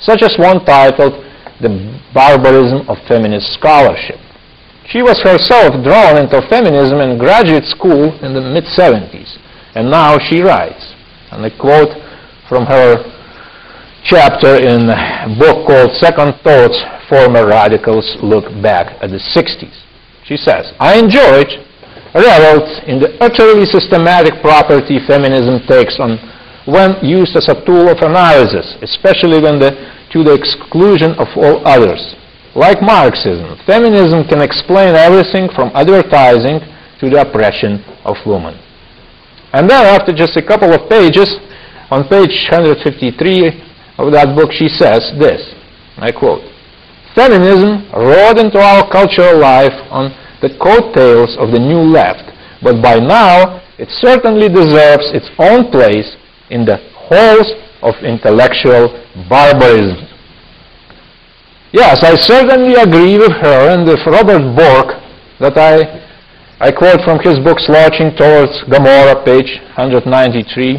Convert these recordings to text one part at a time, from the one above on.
such as one titled "The Barbarism of Feminist Scholarship." She was herself drawn into feminism in graduate school in the mid-70s, and now she writes, and I quote from her chapter in a book called "Second Thoughts, Former Radicals Look Back at the 60s. She says, "I enjoyed, reveled in the utterly systematic property feminism takes on when used as a tool of analysis, especially when to the exclusion of all others. Like Marxism, feminism can explain everything from advertising to the oppression of women." And then after just a couple of pages, on page 153 of that book, she says this, I quote, "Feminism rode into our cultural life on the coattails of the New Left, but by now it certainly deserves its own place in the halls of intellectual barbarism." Yes, I certainly agree with her and with Robert Bork that I quote from his book Slouching Towards Gomorrah, page 193,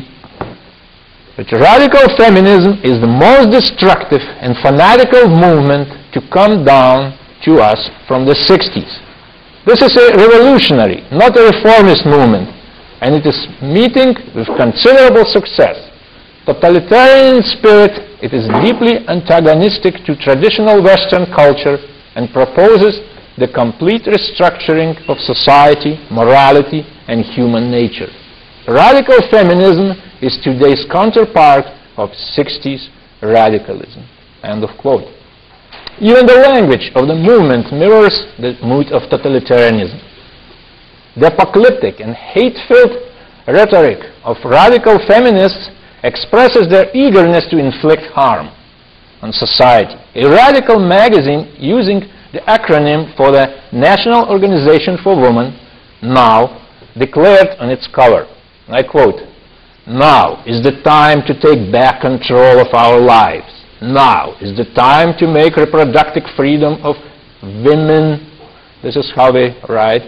that radical feminism is the most destructive and fanatical movement to come down to us from the 60s. This is a revolutionary, not a reformist movement, and it is meeting with considerable success. Totalitarian in spirit, it is deeply antagonistic to traditional Western culture and proposes the complete restructuring of society, morality, and human nature. Radical feminism is today's counterpart of 60s radicalism. End of quote. Even the language of the movement mirrors the mood of totalitarianism. The apocalyptic and hate-filled rhetoric of radical feminists expresses their eagerness to inflict harm on society. A radical magazine using the acronym for the National Organization for Women, NOW, declared on its cover, and I quote, "Now is the time to take back control of our lives. Now is the time to make reproductive freedom of women," this is how they write,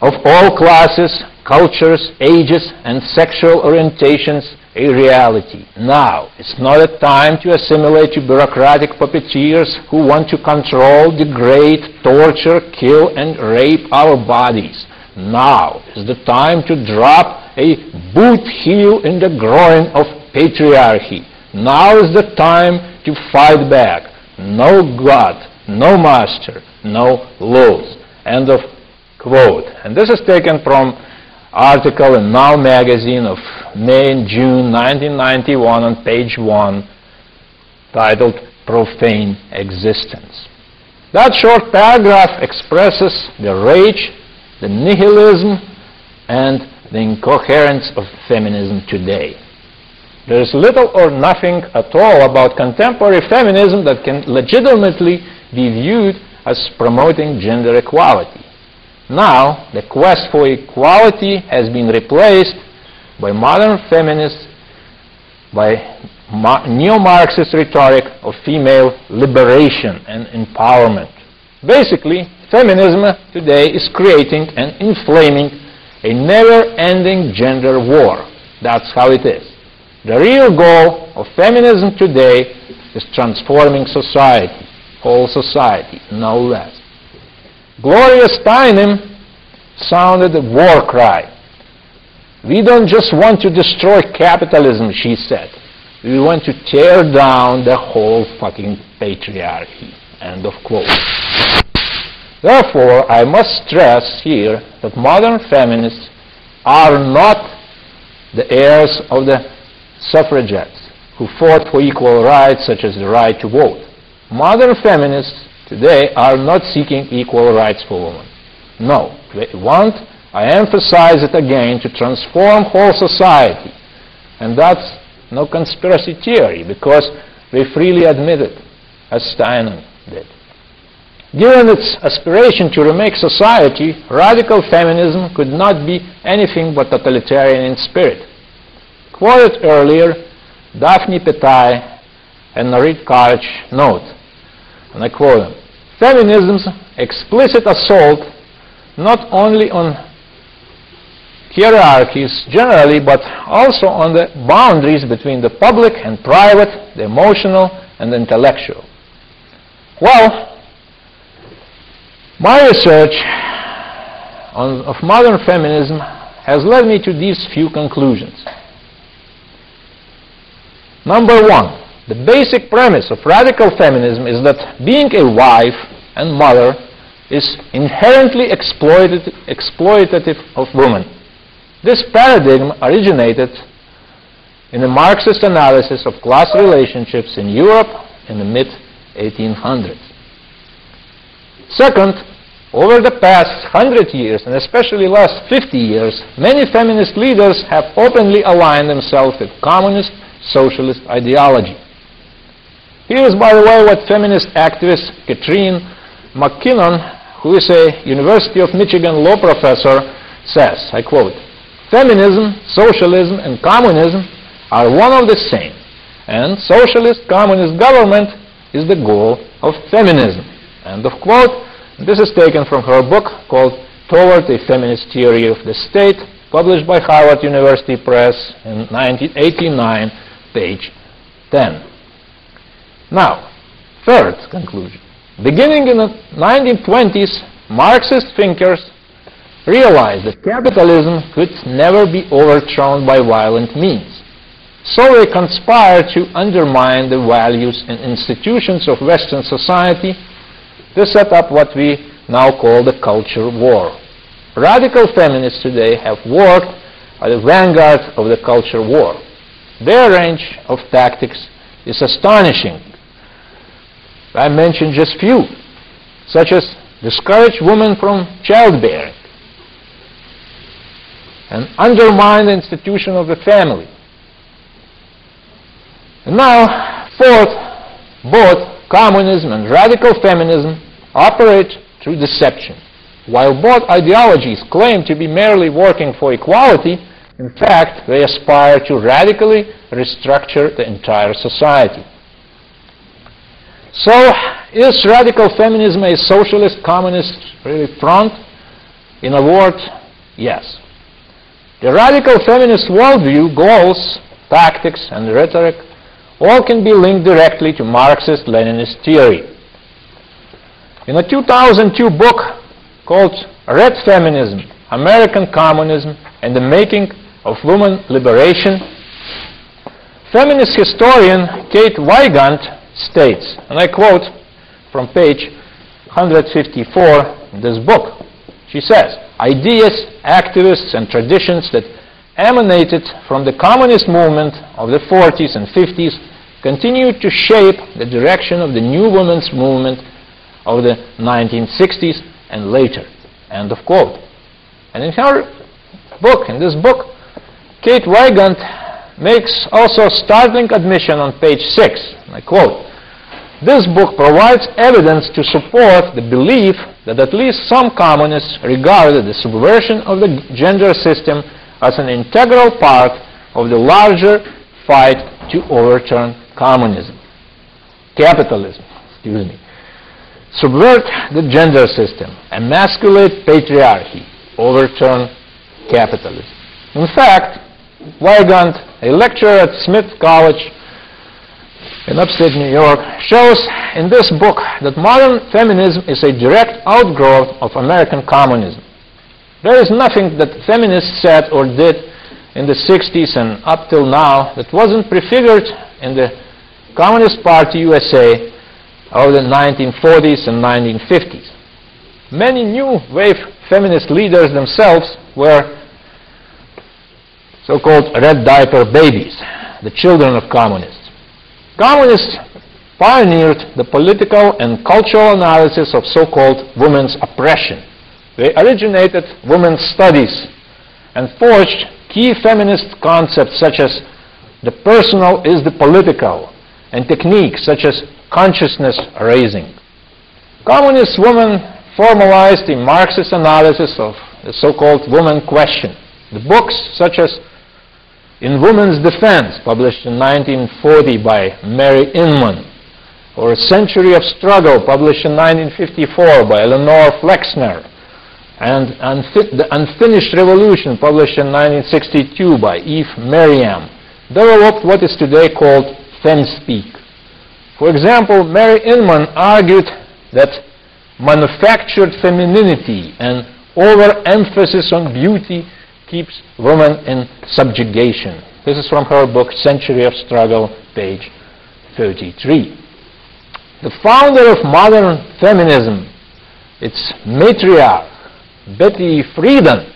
"of all classes, cultures, ages, and sexual orientations a reality. Now is not a time to assimilate to bureaucratic puppeteers who want to control, degrade, torture, kill, and rape our bodies. Now is the time to drop a boot heel in the groin of patriarchy. Now is the time to fight back. No God, no master, no laws." End of quote. And this is taken from article in Now magazine of May and June 1991 on page 1, titled "Profane Existence." That short paragraph expresses the rage, the nihilism, and the incoherence of feminism today. There is little or nothing at all about contemporary feminism that can legitimately be viewed as promoting gender equality. Now, the quest for equality has been replaced by modern feminists, by neo-Marxist rhetoric of female liberation and empowerment. Basically, feminism today is creating and inflaming a never-ending gender war. That's how it is. The real goal of feminism today is transforming society, whole society, no less. Gloria Steinem sounded a war cry. "We don't just want to destroy capitalism," she said. "We want to tear down the whole fucking patriarchy." End of quote. Therefore, I must stress here that modern feminists are not the heirs of the suffragettes who fought for equal rights such as the right to vote. Modern feminists today are not seeking equal rights for women. No, they want, I emphasize it again, to transform whole society. And that's no conspiracy theory, because they freely admit it, as Steinem did. Given its aspiration to remake society, radical feminism could not be anything but totalitarian in spirit. Quoted earlier, Daphne Petai and Norit Karch note, and I quote them, "Feminism's explicit assault not only on hierarchies generally, but also on the boundaries between the public and private, the emotional and intellectual. Well, my research of modern feminism has led me to these few conclusions. Number one, the basic premise of radical feminism is that being a wife and mother is inherently exploitative of women. This paradigm originated in a Marxist analysis of class relationships in Europe in the mid-1800s. Second, over the past 100 years, and especially last 50 years, many feminist leaders have openly aligned themselves with communist socialist ideology. Here is, by the way, what feminist activist Catherine McKinnon, who is a University of Michigan law professor, says, I quote, "Feminism, socialism, and communism are one of the same, and socialist communist government is the goal of feminism." End of quote. This is taken from her book called Toward a Feminist Theory of the State, published by Harvard University Press in 1989, page 10. Now, third conclusion. Beginning in the 1920s, Marxist thinkers realized that capitalism could never be overthrown by violent means. So they conspired to undermine the values and institutions of Western society to set up what we now call the culture war. Radical feminists today have worked at the vanguard of the culture war. Their range of tactics is astonishing. I mentioned just few, such as discourage women from childbearing and undermine the institution of the family. And now, fourth, both communism and radical feminism operate through deception. While both ideologies claim to be merely working for equality, in fact, they aspire to radically restructure the entire society. So, is radical feminism a socialist communist really front? In a word, yes. The radical feminist worldview, goals, tactics, and rhetoric all can be linked directly to Marxist-Leninist theory. In a 2002 book called Red Feminism, American Communism and the Making of Women Liberation, feminist historian Kate Weigand states, and I quote from page 154 in this book, she says, "Ideas, activists, and traditions that emanated from the communist movement of the 40s and 50s continued to shape the direction of the new women's movement of the 1960s and later." End of quote. And in her book, in this book, Kate Weigand makes also a startling admission on page 6, and I quote, "This book provides evidence to support the belief that at least some communists regarded the subversion of the gender system as an integral part of the larger fight to overturn capitalism, subvert the gender system, emasculate patriarchy, overturn capitalism." In fact, Weigand, a lecturer at Smith College in upstate New York, shows in this book that modern feminism is a direct outgrowth of American communism. There is nothing that feminists said or did in the 60s and up till now that wasn't prefigured in the Communist Party USA of the 1940s and 1950s. Many new wave feminist leaders themselves were so-called red diaper babies, the children of communists. Communists pioneered the political and cultural analysis of so-called women's oppression. They originated women's studies and forged key feminist concepts such as the personal is the political, and techniques such as consciousness raising. Communist women formalized the Marxist analysis of the so-called woman question. The books such as In Women's Defense, published in 1940 by Mary Inman, or A Century of Struggle, published in 1954 by Eleanor Flexner, and The Unfinished Revolution, published in 1962 by Eve Merriam, developed what is today called FemSpeak. For example, Mary Inman argued that manufactured femininity and overemphasis on beauty keeps women in subjugation. This is from her book, Century of Struggle, page 33. The founder of modern feminism, its matriarch, Betty Friedan,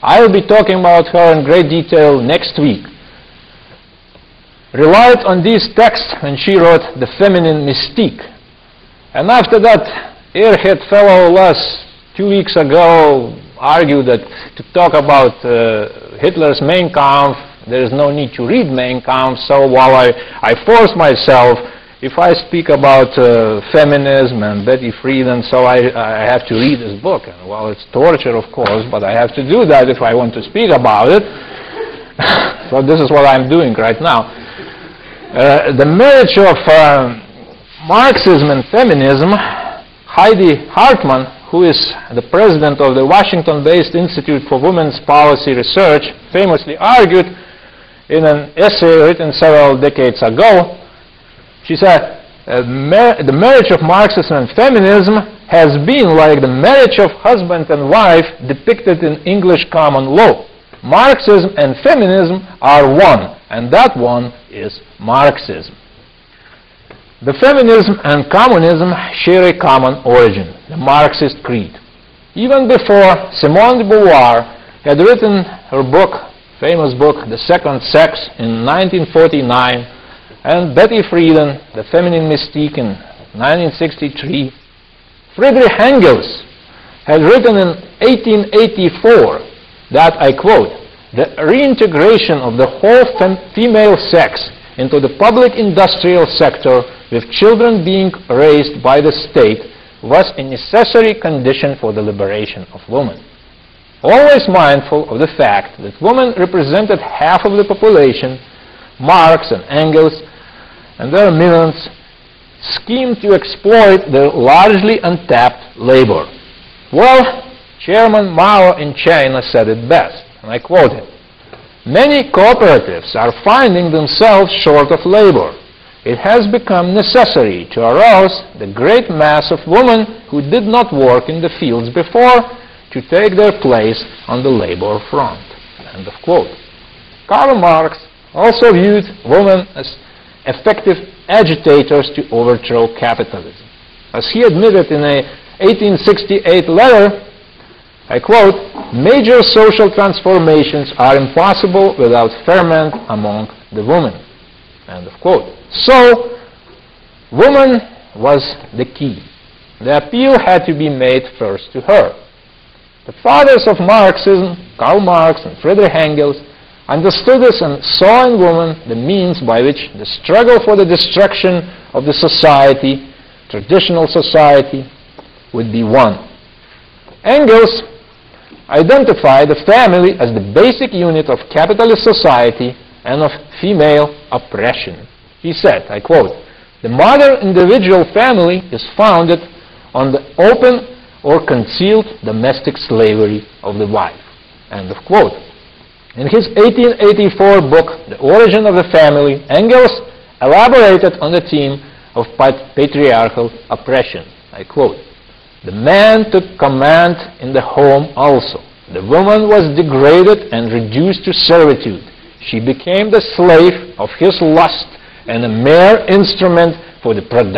I will be talking about her in great detail next week, relied on these texts when she wrote The Feminine Mystique. And after that, airhead fellow Les 2 weeks ago argued that to talk about Hitler's Mein Kampf, there is no need to read Mein Kampf, so while I force myself, if I speak about feminism and Betty Friedan, so I have to read this book. And, well, it's torture, of course, but I have to do that if I want to speak about it. So this is what I'm doing right now. The marriage of Marxism and feminism, Heidi Hartman, who is the president of the Washington-based Institute for Women's Policy Research, famously argued in an essay written several decades ago. She said, the marriage of Marxism and feminism has been like the marriage of husband and wife depicted in English common law. Marxism and feminism are one, and that one is Marxism. The feminism and communism share a common origin, the Marxist creed. Even before Simone de Beauvoir had written her book, famous book, The Second Sex, in 1949, and Betty Friedan, The Feminine Mystique, in 1963, Friedrich Engels had written in 1884 that, I quote, "The reintegration of the whole female sex into the public industrial sector with children being raised by the state was a necessary condition for the liberation of women." Always mindful of the fact that women represented half of the population, Marx and Engels and their minions schemed to exploit their largely untapped labor. Well, Chairman Mao in China said it best, and I quote him, "Many cooperatives are finding themselves short of labor. It has become necessary to arouse the great mass of women who did not work in the fields before to take their place on the labor front." End of quote. Karl Marx also viewed women as effective agitators to overthrow capitalism. As he admitted in a 1868 letter, I quote, "Major social transformations are impossible without ferment among the women." End of quote. So, woman was the key. The appeal had to be made first to her. The fathers of Marxism, Karl Marx and Friedrich Engels, understood this and saw in woman the means by which the struggle for the destruction of the society, traditional society, would be won. Engels identified the family as the basic unit of capitalist society and of female oppression. He said, I quote, "The modern individual family is founded on the open or concealed domestic slavery of the wife." End of quote. In his 1884 book, The Origin of the Family, Engels elaborated on the theme of patriarchal oppression. I quote, "The man took command in the home also. The woman was degraded and reduced to servitude. She became the slave of his lust and a mere instrument for the production